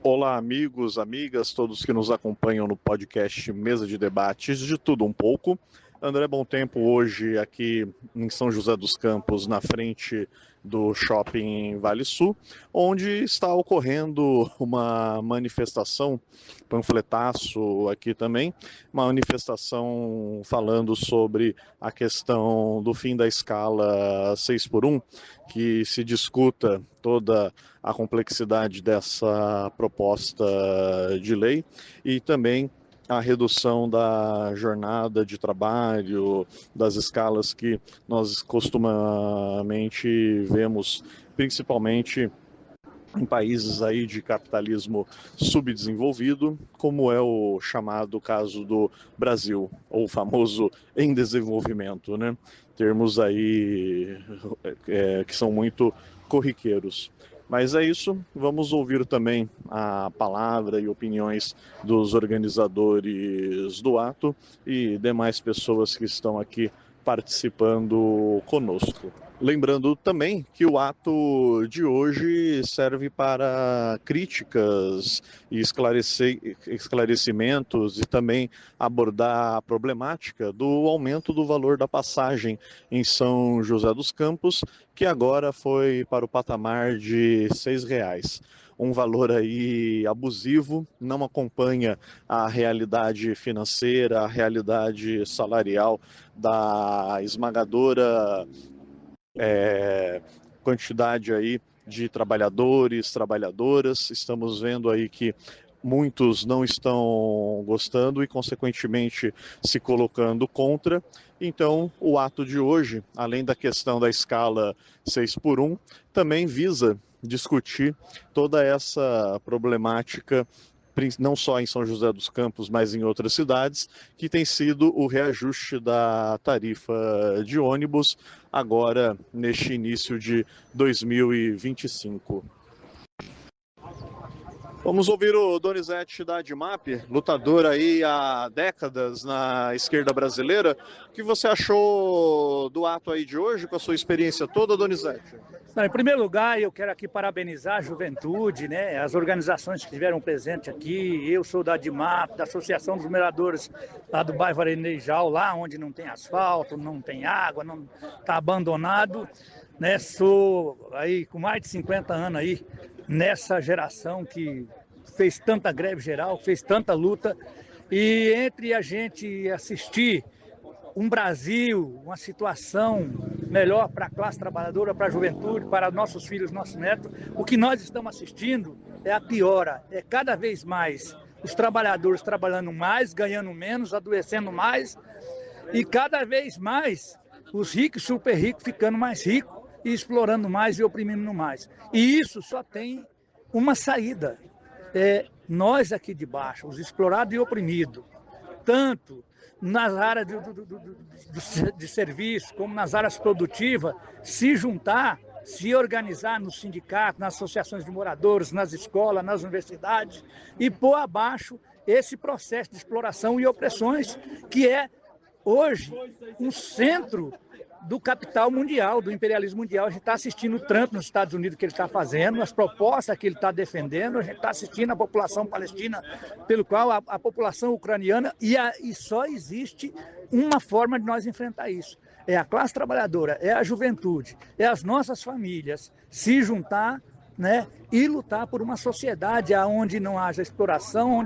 Olá, amigos, amigas, todos que nos acompanham no podcast Mesa de Debates de Tudo Um Pouco. André Bom Tempo hoje aqui em São José dos Campos, na frente do Shopping Vale Sul, onde está ocorrendo uma manifestação, panfletaço aqui também, uma manifestação falando sobre a questão do fim da escala 6x1, que se discuta toda a complexidade dessa proposta de lei e também a redução da jornada de trabalho, das escalas que nós costumamente vemos, principalmente em países aí de capitalismo subdesenvolvido, como é o chamado caso do Brasil, ou o famoso em desenvolvimento, né? Termos aí que são muito corriqueiros. Mas é isso, vamos ouvir também a palavra e opiniões dos organizadores do ato e demais pessoas que estão aqui participando conosco. Lembrando também que o ato de hoje serve para críticas e esclarecimentos e também abordar a problemática do aumento do valor da passagem em São José dos Campos, que agora foi para o patamar de R$ 6. Um valor aí abusivo, não acompanha a realidade financeira, a realidade salarial da esmagadora quantidade aí de trabalhadores, trabalhadoras. Estamos vendo aí que muitos não estão gostando e, consequentemente, se colocando contra. Então, o ato de hoje, além da questão da escala 6x1, também visa discutir toda essa problemática, não só em São José dos Campos, mas em outras cidades, que tem sido o reajuste da tarifa de ônibus agora neste início de 2025. Vamos ouvir o Donizete da ADIMAP, lutador aí há décadas na esquerda brasileira. O que você achou do ato aí de hoje, com a sua experiência toda, Donizete? Não, em primeiro lugar, eu quero aqui parabenizar a juventude, né, as organizações que estiveram presentes aqui. Eu sou da ADIMAP, da Associação dos Mineradores lá do bairro Arenejal, lá onde não tem asfalto, não tem água, não está abandonado. Né, sou aí com mais de 50 anos aí, nessa geração que fez tanta greve geral, fez tanta luta. E entre a gente assistir um Brasil, uma situação melhor para a classe trabalhadora, para a juventude, para nossos filhos, nossos netos, o que nós estamos assistindo é a piora, é cada vez mais os trabalhadores trabalhando mais, ganhando menos, adoecendo mais e cada vez mais os ricos, super ricos, ficando mais ricos e explorando mais e oprimindo mais. E isso só tem uma saída, nós aqui de baixo, os explorados e oprimidos, tanto nas áreas de serviço, como nas áreas produtivas, se juntar, se organizar nos sindicatos, nas associações de moradores, nas escolas, nas universidades, e pôr abaixo esse processo de exploração e opressões, que é hoje um centro do capital mundial, do imperialismo mundial. A gente está assistindo o Trump nos Estados Unidos, que ele está fazendo, as propostas que ele está defendendo, a gente está assistindo a população palestina, pelo qual a população ucraniana, e só existe uma forma de nós enfrentar isso. É a classe trabalhadora, é a juventude, é as nossas famílias se juntar, né, e lutar por uma sociedade onde não haja exploração,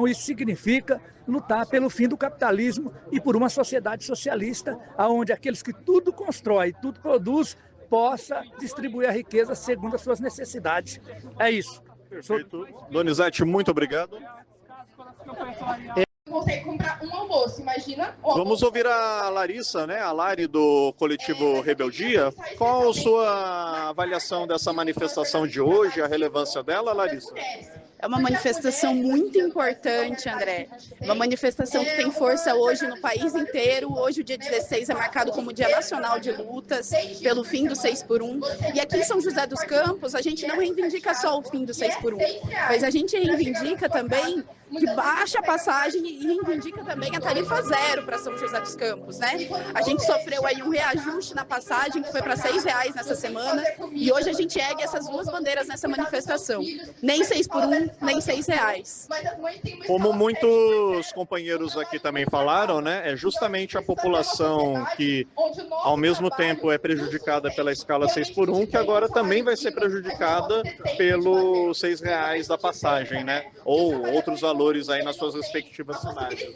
isso significa lutar pelo fim do capitalismo e por uma sociedade socialista, onde aqueles que tudo constrói, tudo produz, possa distribuir a riqueza segundo as suas necessidades. É isso. Perfeito. Donizete, muito obrigado. Consegue comprar um almoço, imagina. Vamos ouvir a Larissa, né? A Lari do coletivo Rebeldia. Qual a sua avaliação dessa manifestação de hoje, a relevância dela, Larissa? É uma manifestação muito importante, André. Uma manifestação que tem força hoje no país inteiro. Hoje, o dia 16 é marcado como Dia Nacional de Lutas pelo fim do 6x1. E aqui em São José dos Campos, a gente não reivindica só o fim do 6x1, mas a gente reivindica também que baixa a passagem e reivindica também a tarifa zero para São José dos Campos, né? A gente sofreu aí um reajuste na passagem, que foi para R$6 nessa semana, e hoje a gente ergue essas duas bandeiras nessa manifestação. Nem 6x1, nem R$6. Como muitos companheiros aqui também falaram, né, é justamente a população que, ao mesmo tempo, é prejudicada pela escala 6x1, que agora também vai ser prejudicada pelos R$6 da passagem, né? Ou outros valores aí nas suas respectivas cidades.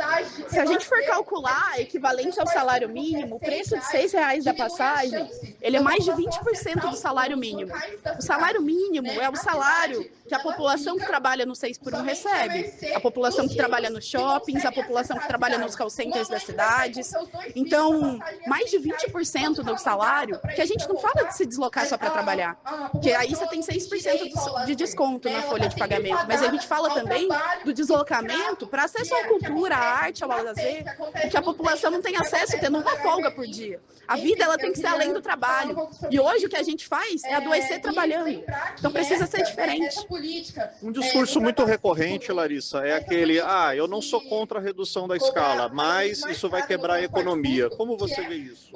Se a gente for calcular equivalente ao salário mínimo, o preço de R$6 da passagem, ele é mais de 20% do salário mínimo. O salário mínimo é o salário que a população que trabalha no 6x1 recebe. A população que trabalha nos shoppings, a população que trabalha nos call centers das cidades. Então, mais de 20% do salário, que a gente não fala de se deslocar só para trabalhar, porque aí você tem 6% de desconto na folha de pagamento, mas a gente fala também do deslocamento para acesso à cultura, à arte, ao lazer, que a população não tem acesso tendo uma folga por dia. A vida ela tem que ser além do trabalho. E hoje o que a gente faz é adoecer trabalhando. Então precisa ser diferente. Um discurso muito recorrente, Larissa, é aquele, eu não sou contra a redução da escala, mas isso vai quebrar a economia. Como você vê isso?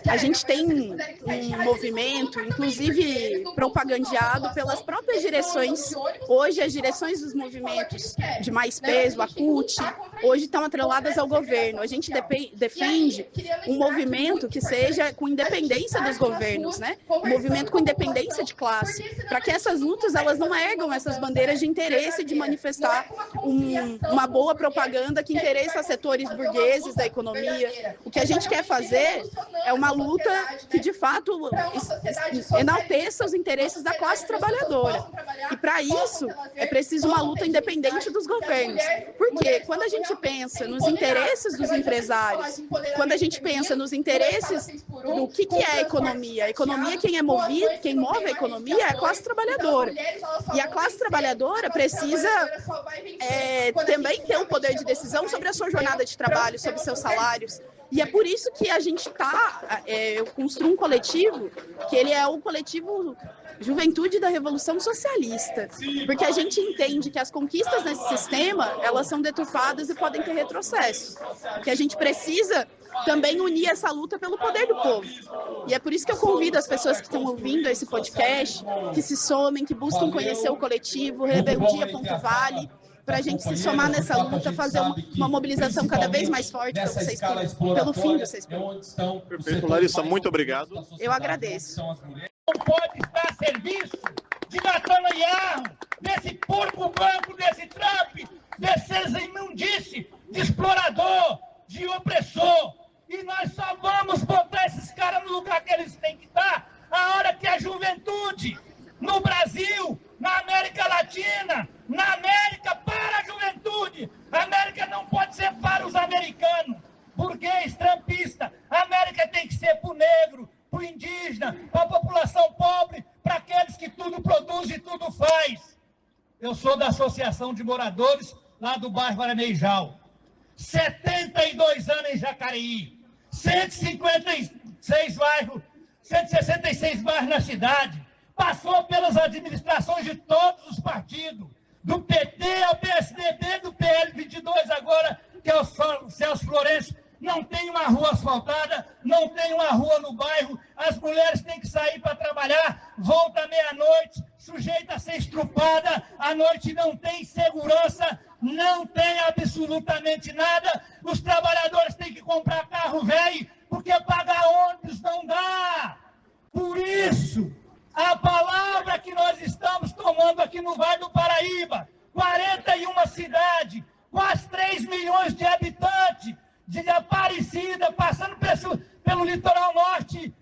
A gente tem um movimento, inclusive propagandeado pelas próprias direções. Hoje as direções dos movimentos de mais peso, a CUT, hoje estão atreladas ao governo. A gente defende um movimento que seja com independência dos governos, né? Um movimento com independência de classe, para que essas lutas elas não ergam essas bandeiras de interesse de manifestar uma boa propaganda que interessa a setores burgueses da economia. O que a gente quer fazer é uma luta que de fato enalteça os interesses da classe trabalhadora. E para isso é preciso uma luta independente dos governos. Porque quando a gente pensa nos interesses dos empresários, quando a gente pensa nos interesses do que é a economia quem move a economia é a classe trabalhadora. E a classe trabalhadora precisa também ter um poder de decisão sobre a sua jornada de trabalho, sobre seus salários. E é por isso que a gente eu construo um coletivo, que ele é o coletivo Juventude da Revolução Socialista, porque a gente entende que as conquistas nesse sistema, elas são deturpadas e podem ter retrocesso, que a gente precisa também unir essa luta pelo poder do povo. E é por isso que eu convido as pessoas que estão ouvindo esse podcast, que se somem, que busquem conhecer o coletivo Rebeldia.vale, para a gente se somar nessa luta, fazer uma mobilização cada vez mais forte pelo fim do 6x1. Perfeito, Larissa, muito obrigado. Eu agradeço. Não pode estar a serviço de Netanyahu, desse porco branco, desse Trump, desse imundície, de explorador, de opressor. E nós só vamos botar esses caras no lugar que eles têm que estar a hora que a juventude, no Brasil, na América Latina, na América para a juventude. A América não pode ser para os americanos, burguês, trampista. A América tem que ser para o negro, para o indígena, para a população pobre, para aqueles que tudo produz e tudo faz. Eu sou da Associação de Moradores lá do bairro Aranejal. 72 anos em Jacareí, 166 bairros na cidade. Passou pelas administrações de todos os partidos, do PT ao PSDB, do PL22 agora, que é o Celso Florencio. Não tem uma rua asfaltada, não tem uma rua no bairro, as mulheres têm que sair para trabalhar, volta meia-noite, sujeita a ser estrupada, à noite não tem segurança, não tem absolutamente nada, os trabalhadores têm que comprar carro velho, porque pagar ônibus não dá. Por isso, a palavra que nós estamos tomando aqui no Vale do Paraíba, 41 cidades, quase 3 milhões de habitantes, de Aparecida, passando pelo litoral norte,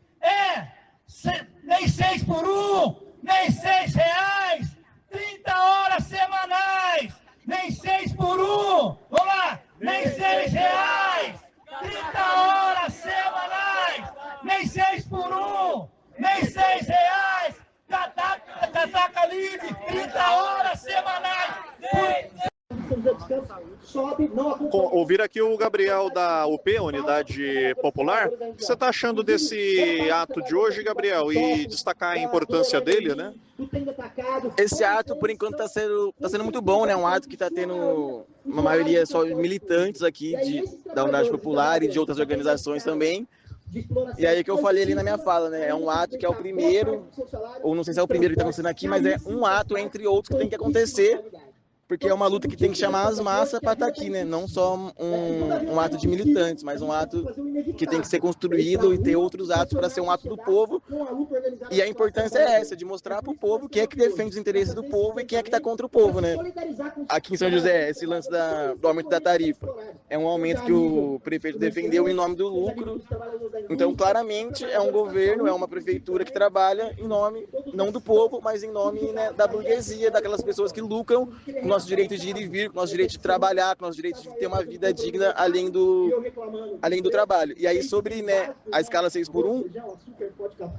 nem 6x1, nem R$6, 30 horas semanais, nem 6x1, vamos lá, nem R$6, 30 horas semanais, nem 6x1, nem R$6, cataca livre, 30 horas semanais. Ouvir aqui o Gabriel da UP, Unidade Popular. O que você está achando desse ato de hoje, Gabriel? E destacar a importância dele, né? Esse ato, por enquanto, está sendo muito bom, né? Um ato que está tendo uma maioria só militantes aqui da Unidade Popular e de outras organizações também. E aí que eu falei ali na minha fala, né? É um ato que é o primeiro, ou não sei se é o primeiro que está acontecendo aqui, mas é um ato entre outros que tem que acontecer porque é uma luta que tem que chamar as massas para estar aqui, né? Não só um ato de militantes, mas um ato que tem que ser construído e ter outros atos para ser um ato do povo. E a importância é essa, de mostrar para o povo quem é que defende os interesses do povo e quem é que está contra o povo, né? Aqui em São José, esse lance do aumento da tarifa é um aumento que o prefeito defendeu em nome do lucro. Então, claramente, é um governo, é uma prefeitura que trabalha em nome, não do povo, mas em nome, né, da burguesia, daquelas pessoas que lucram com o nosso direito de ir e vir, com o nosso direito de trabalhar, com o nosso direito de ter uma vida digna além do trabalho. E aí, sobre, né, a escala 6x1,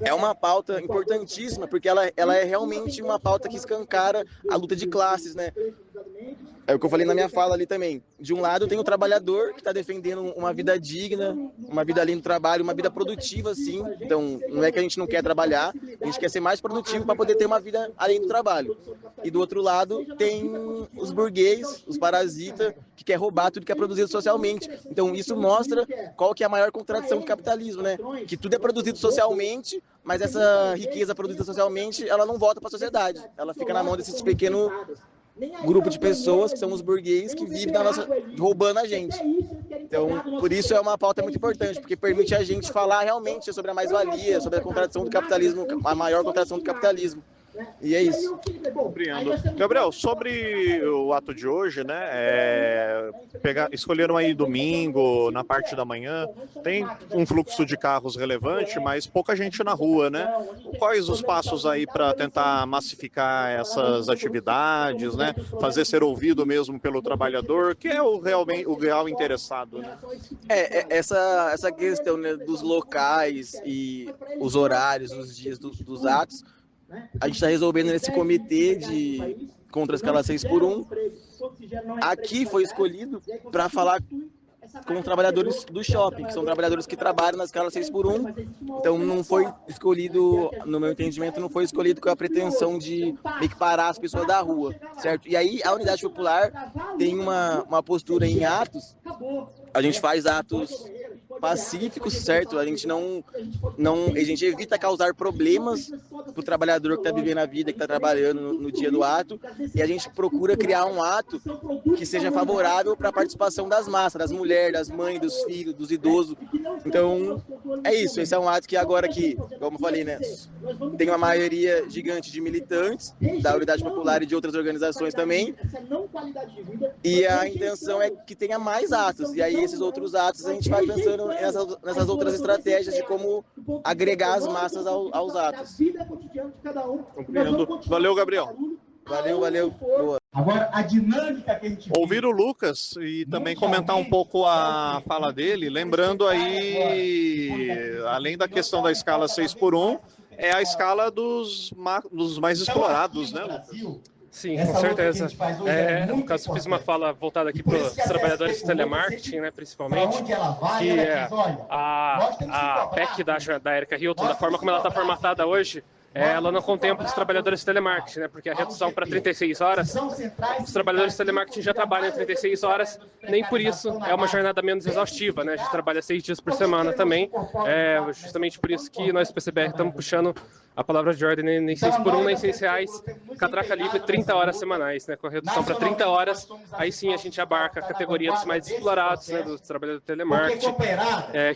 é uma pauta importantíssima, porque ela é realmente uma pauta que escancara a luta de classes, né? É o que eu falei na minha fala ali também. De um lado tem o trabalhador que está defendendo uma vida digna, uma vida além do trabalho, uma vida produtiva, sim. Então, não é que a gente não quer trabalhar, a gente quer ser mais produtivo para poder ter uma vida além do trabalho. E do outro lado tem os burguês, os parasitas, que quer roubar tudo que é produzido socialmente. Então, isso mostra qual que é a maior contradição do capitalismo, né? Que tudo é produzido socialmente, mas essa riqueza produzida socialmente, ela não volta para a sociedade. Ela fica na mão desses pequenos grupo de pessoas que são os burguês que vivem roubando a gente. Então, por isso é uma pauta muito importante, porque permite a gente falar realmente sobre a mais-valia, sobre a contradição do capitalismo, a maior contradição do capitalismo. E é isso. Compreendo. Gabriel, sobre o ato de hoje, né? Escolheram aí domingo, na parte da manhã, tem um fluxo de carros relevante, mas pouca gente na rua, né? Quais os passos aí para tentar massificar essas atividades, né? Fazer ser ouvido mesmo pelo trabalhador, que é o real interessado, né? Essa questão, né, dos locais e os horários, os dias dos atos, a gente está resolvendo nesse comitê contra a escala 6x1. Aqui foi escolhido para falar com trabalhadores do shopping, que são trabalhadores que trabalham na escala 6x1. Então não foi escolhido, no meu entendimento, não foi escolhido com a pretensão de meio que parar as pessoas da rua, certo? E aí a Unidade Popular tem uma postura em atos, a gente faz atos pacíficos, certo? A gente a gente evita causar problemas para o trabalhador que está vivendo a vida, que está trabalhando no dia do ato, e a gente procura criar um ato que seja favorável para a participação das massas, das mulheres, das mães, dos filhos, dos idosos. Então, é isso. Esse é um ato que agora que, como eu falei, né, tem uma maioria gigante de militantes da Unidade Popular e de outras organizações também, e a intenção é que tenha mais atos, e aí esses outros atos a gente vai pensando nessas outras estratégias de como agregar as massas aos atos. Compreendo. Valeu, Gabriel. Valeu. Boa. Agora, a dinâmica que a gente... Ouvir o Lucas e também comentar um pouco a fala dele, lembrando aí, além da questão da escala 6x1, é a escala dos mais explorados, né, Lucas? Sim, com certeza. No caso, eu fiz uma fala voltada aqui para os trabalhadores de telemarketing, né, principalmente, que é a PEC da Erika Hilton, da forma como ela está formatada hoje, ela não contempla os trabalhadores de telemarketing, né, porque a redução para 36 horas, os trabalhadores de telemarketing já trabalham 36 horas, nem por isso é uma jornada menos exaustiva, né, a gente trabalha 6 dias por semana também, justamente por isso que nós, PCBR, estamos puxando a palavra de ordem nem 6x1, nem R$6, catraca livre, 30 horas semanais, né, com a redução para 30 horas, aí sim a gente abarca a categoria dos mais explorados, né, dos trabalhadores de telemarketing,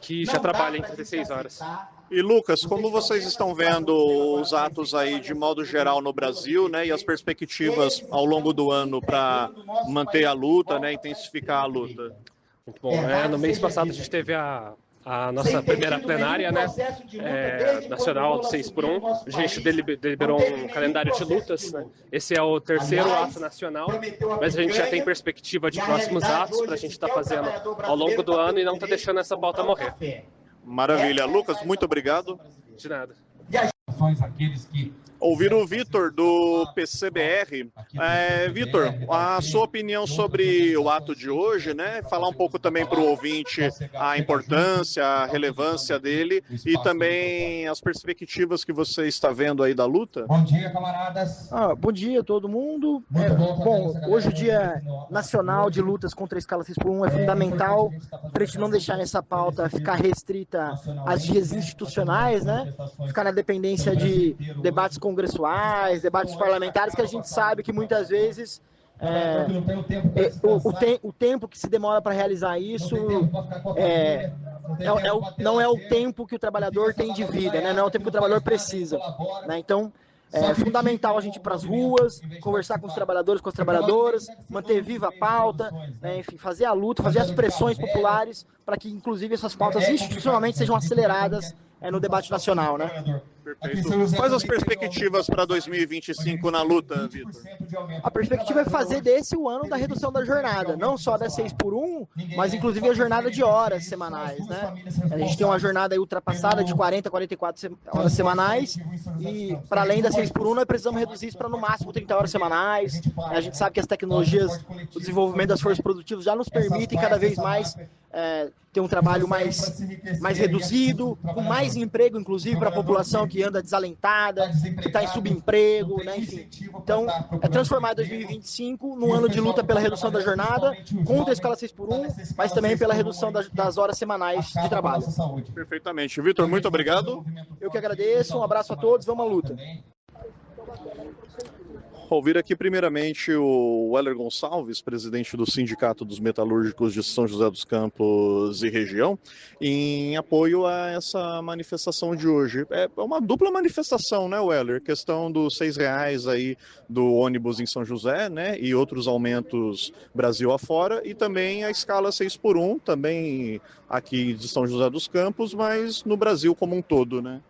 que já trabalham em 36 horas. E Lucas, como vocês estão vendo os atos aí de modo geral no Brasil, né, e as perspectivas ao longo do ano para manter a luta, né, intensificar a luta? Muito bom. No mês passado a gente teve a nossa primeira plenária, né, nacional 6x1. A gente deliberou um calendário de lutas, né? Esse é o terceiro ato nacional, mas a gente já tem perspectiva de próximos atos para a gente estar fazendo ao longo do ano e não tá deixando essa pauta morrer. Maravilha. Lucas, muito obrigado. De nada. Ouvir o Vitor, do PCBR. Vitor, a sua opinião sobre o ato de hoje, né? Falar um pouco também para o ouvinte a importância, a relevância dele e também as perspectivas que você está vendo aí da luta. Bom dia, camaradas. Bom dia a todo mundo. Bom, hoje o Dia Nacional de Lutas contra a Escala 6x1 é fundamental para a gente não deixar essa pauta ficar restrita às vias institucionais, né? Ficar na dependência de debates congressuais, debates parlamentares, que a gente sabe que muitas vezes o tempo que se demora para realizar isso não é o tempo que o trabalhador tem de vida, né? Não é o tempo que o trabalhador precisa, né? Então, é fundamental a gente ir para as ruas, conversar com os trabalhadores, com as trabalhadoras, manter viva a pauta, né? Enfim, fazer a luta, fazer as pressões populares para que, inclusive, essas pautas institucionalmente sejam aceleradas no debate nacional, né? Perfeito. Quais as perspectivas para 2025 na luta, Vitor? A perspectiva é fazer desse o ano da redução da jornada, não só da 6x1, mas inclusive a jornada de horas semanais, né? A gente tem uma jornada aí ultrapassada de 40, 44 horas semanais e, para além da 6x1, nós precisamos reduzir isso para no máximo 30 horas semanais. A gente sabe que as tecnologias, o desenvolvimento das forças produtivas já nos permitem cada vez mais ter um trabalho mais reduzido, com mais emprego, inclusive, para a população que anda desalentada, que está em subemprego, né? Enfim. Então, é transformar 2025 num ano de luta pela redução da jornada, contra a escala 6x1, mas também pela redução das horas semanais de trabalho. Perfeitamente. Vitor, muito obrigado. Eu que agradeço, um abraço a todos, vamos à luta. Ouvir aqui primeiramente o Weller Gonçalves, presidente do Sindicato dos Metalúrgicos de São José dos Campos e região, em apoio a essa manifestação de hoje. É uma dupla manifestação, né, Weller? Questão dos R$6 aí do ônibus em São José, né, e outros aumentos Brasil afora, e também a escala 6x1, também aqui de São José dos Campos, mas no Brasil como um todo, né?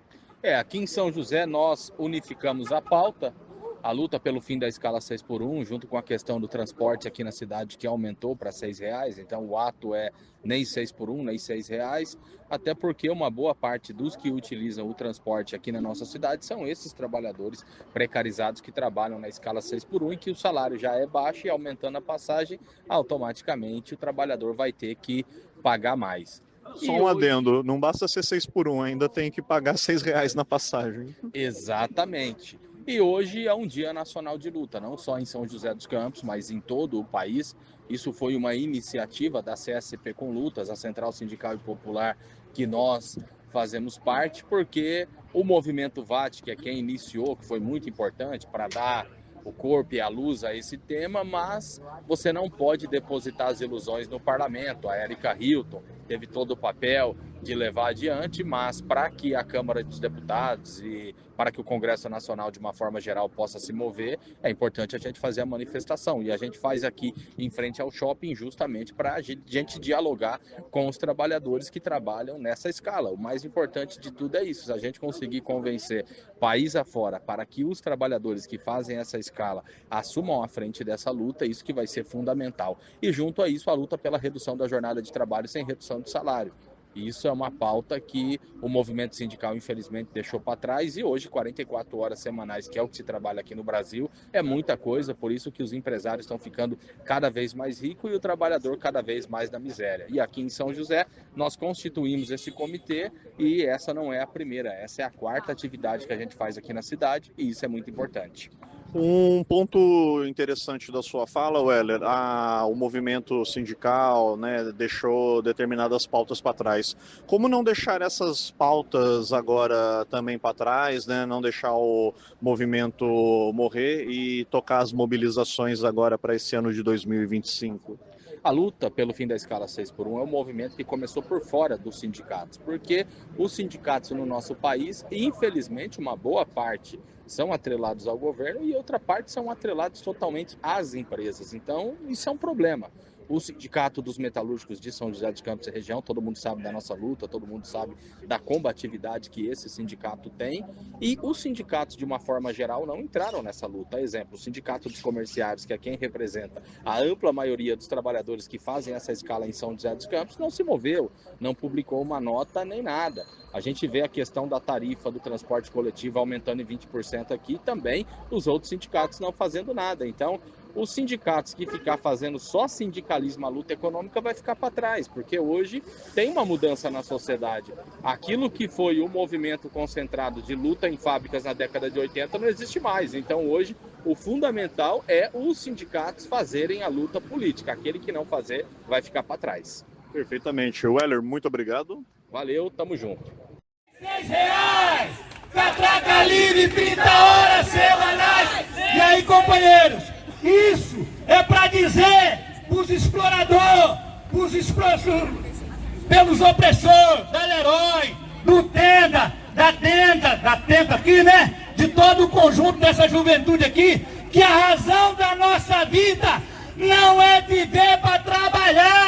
Aqui em São José nós unificamos a pauta, a luta pelo fim da escala 6x1, junto com a questão do transporte aqui na cidade, que aumentou para R$6. Então o ato é nem 6x1, nem R$6, até porque uma boa parte dos que utilizam o transporte aqui na nossa cidade são esses trabalhadores precarizados que trabalham na escala 6x1 e que o salário já é baixo, e aumentando a passagem, automaticamente o trabalhador vai ter que pagar mais. Só um adendo, não basta ser 6x1, ainda tem que pagar R$6 na passagem. Exatamente. E hoje é um dia nacional de luta, não só em São José dos Campos, mas em todo o país. Isso foi uma iniciativa da CSP com Lutas, a Central Sindical e Popular, que nós fazemos parte, porque o movimento VAT, que é quem iniciou, que foi muito importante para dar o corpo e a luz a esse tema, mas você não pode depositar as ilusões no parlamento. A Erika Hilton teve todo o papel de levar adiante, mas para que a Câmara dos Deputados e para que o Congresso Nacional, de uma forma geral, possa se mover, é importante a gente fazer a manifestação. E a gente faz aqui em frente ao shopping justamente para a gente dialogar com os trabalhadores que trabalham nessa escala. O mais importante de tudo é isso, se a gente conseguir convencer país afora para que os trabalhadores que fazem essa escala assumam a frente dessa luta, isso que vai ser fundamental. E junto a isso, a luta pela redução da jornada de trabalho sem redução de salário. Isso é uma pauta que o movimento sindical, infelizmente, deixou para trás, e hoje 44 horas semanais, que é o que se trabalha aqui no Brasil, é muita coisa, por isso que os empresários estão ficando cada vez mais ricos e o trabalhador cada vez mais na miséria. E aqui em São José, nós constituímos esse comitê, e essa não é a primeira, essa é a quarta atividade que a gente faz aqui na cidade, e isso é muito importante. Um ponto interessante da sua fala, Weller, o movimento sindical, né, deixou determinadas pautas para trás. Como não deixar essas pautas agora também para trás, né, não deixar o movimento morrer e tocar as mobilizações agora para esse ano de 2025? A luta pelo fim da escala 6x1 é um movimento que começou por fora dos sindicatos, porque os sindicatos no nosso país, infelizmente, uma boa parte são atrelados ao governo e outra parte são atrelados totalmente às empresas. Então, isso é um problema. O Sindicato dos Metalúrgicos de São José dos Campos e região, todo mundo sabe da nossa luta, todo mundo sabe da combatividade que esse sindicato tem, e os sindicatos, de uma forma geral, não entraram nessa luta. Exemplo, o Sindicato dos Comerciários, que é quem representa a ampla maioria dos trabalhadores que fazem essa escala em São José dos Campos, não se moveu, não publicou uma nota nem nada. A gente vê a questão da tarifa do transporte coletivo aumentando em 20% aqui, também os outros sindicatos não fazendo nada. Então, os sindicatos que ficar fazendo só sindicalismo, a luta econômica vai ficar para trás, porque hoje tem uma mudança na sociedade. Aquilo que foi o movimento concentrado de luta em fábricas na década de 80 não existe mais. Então hoje o fundamental é os sindicatos fazerem a luta política. Aquele que não fazer vai ficar para trás. Perfeitamente. Weller, muito obrigado. Valeu, tamo junto. R$6, catraca livre, 30 horas semanais. E aí, companheiros? Isso é para dizer para os exploradores, pelos opressores, da Leroy, do Tenda, da Tenda aqui, né? De todo o conjunto dessa juventude aqui, que a razão da nossa vida não é viver para trabalhar.